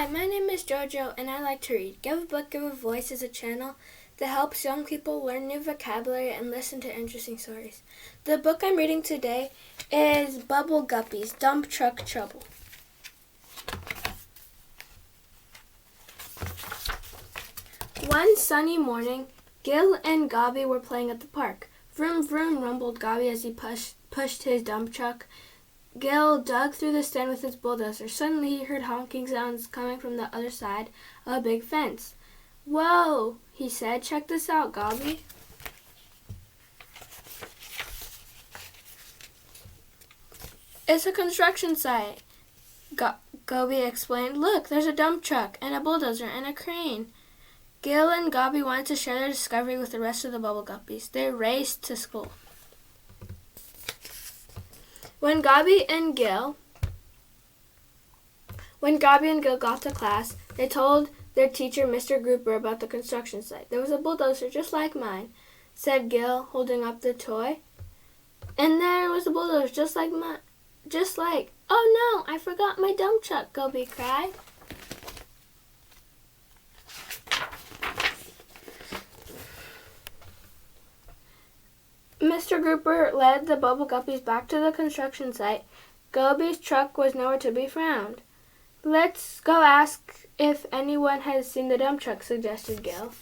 Hi, my name is Jojo and I like to read. Give a Book, Give a Voice is a channel that helps young people learn new vocabulary and listen to interesting stories. The book I'm reading today is Bubble Guppies, Dump Truck Trouble. One sunny morning, Gil and Gobby were playing at the park. Vroom, vroom, rumbled Gobby as he pushed his dump truck. Gil dug through the stand with his bulldozer. Suddenly he heard honking sounds coming from the other side of a big fence. "Whoa," he said. "Check this out, Gobby." "It's a construction site," Gobby explained. "Look, there's a dump truck and a bulldozer and a crane." Gil and Gobby wanted to share their discovery with the rest of the Bubble Guppies. They raced to school. When Gobby and Gil got to class, they told their teacher, Mr. Grouper, about the construction site. "There was a bulldozer just like mine," said Gil, holding up the toy. "And there was a bulldozer just like mine. Oh no, I forgot my dump truck," Gobby cried. Mr. Grouper led the Bubble Guppies back to the construction site. Gobby's truck was nowhere to be found. "Let's go ask if anyone has seen the dump truck," suggested Gil.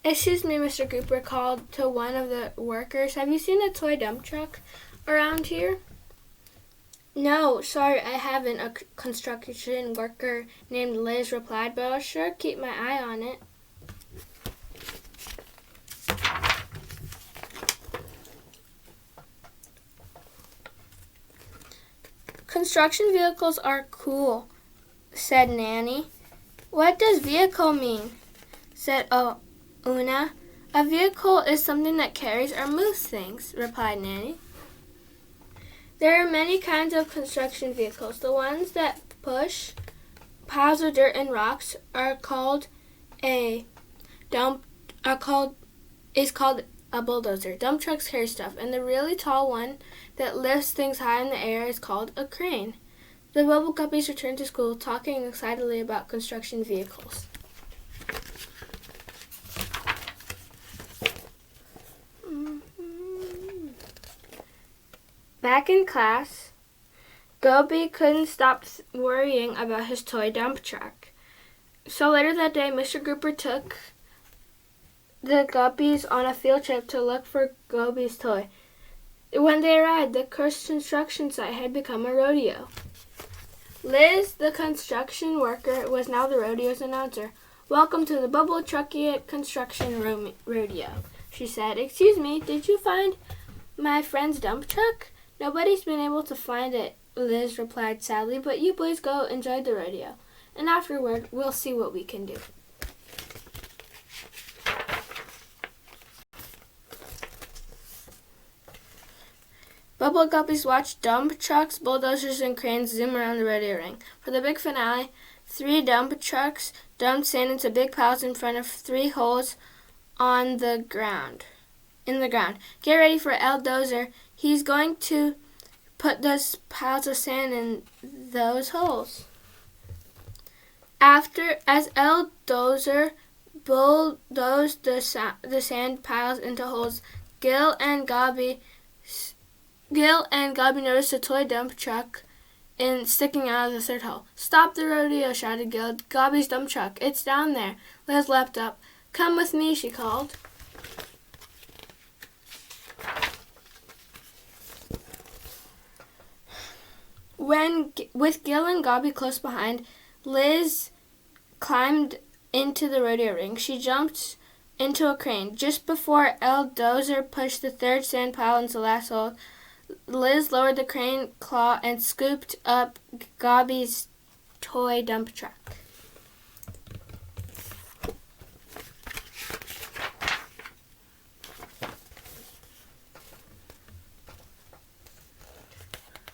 "Excuse me," Mr. Grouper called to one of the workers. "Have you seen a toy dump truck around here?" "No, sorry, I haven't," a construction worker named Liz replied, "but I'll sure keep my eye on it." "Construction vehicles are cool," said Nanny. "What does vehicle mean?" said Una. "A vehicle is something that carries or moves things," replied Nanny. "There are many kinds of construction vehicles. The ones that push piles of dirt and rocks are called a bulldozer. Dump trucks carry stuff, and the really tall one that lifts things high in the air is called a crane." The Bubble Guppies returned to school, talking excitedly about construction vehicles. Back in class, Gobby couldn't stop worrying about his toy dump truck. So later that day, Mr. Grouper took the Guppies on a field trip to look for Gobby's toy. When they arrived, the cursed construction site had become a rodeo. Liz, the construction worker, was now the rodeo's announcer. "Welcome to the Bubble Trucky Construction Rodeo," she said. "Excuse me, did you find my friend's dump truck?" "Nobody's been able to find it," Liz replied sadly, "but you boys go enjoy the rodeo, and afterward we'll see what we can do." Bubble Guppies watched dump trucks, bulldozers, and cranes zoom around the rodeo ring. For the big finale, 3 dump trucks dumped sand into big piles in front of 3 holes in the ground. "Get ready for El Dozer. He's going to put those piles of sand in those holes." As El Dozer bulldozed the sand piles into holes, Gil and Gobby noticed a toy dump truck sticking out of the 3rd hole. "Stop the rodeo," shouted Gil. "Gobby's dump truck. It's down there." Liz leapt up. "Come with me," she called. With Gil and Gobby close behind, Liz climbed into the rodeo ring. She jumped into a crane. Just before El Dozer pushed the 3rd sand pile into the last hole, Liz lowered the crane claw and scooped up Gobby's toy dump truck.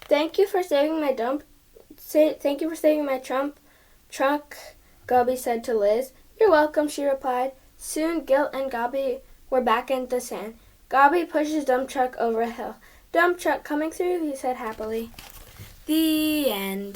Thank you for saving my truck," Gobby said to Liz. "You're welcome," she replied. Soon Gil and Gobby were back in the sand. Gobby pushed his dump truck over a hill. "Dump truck coming through," he said happily. The end.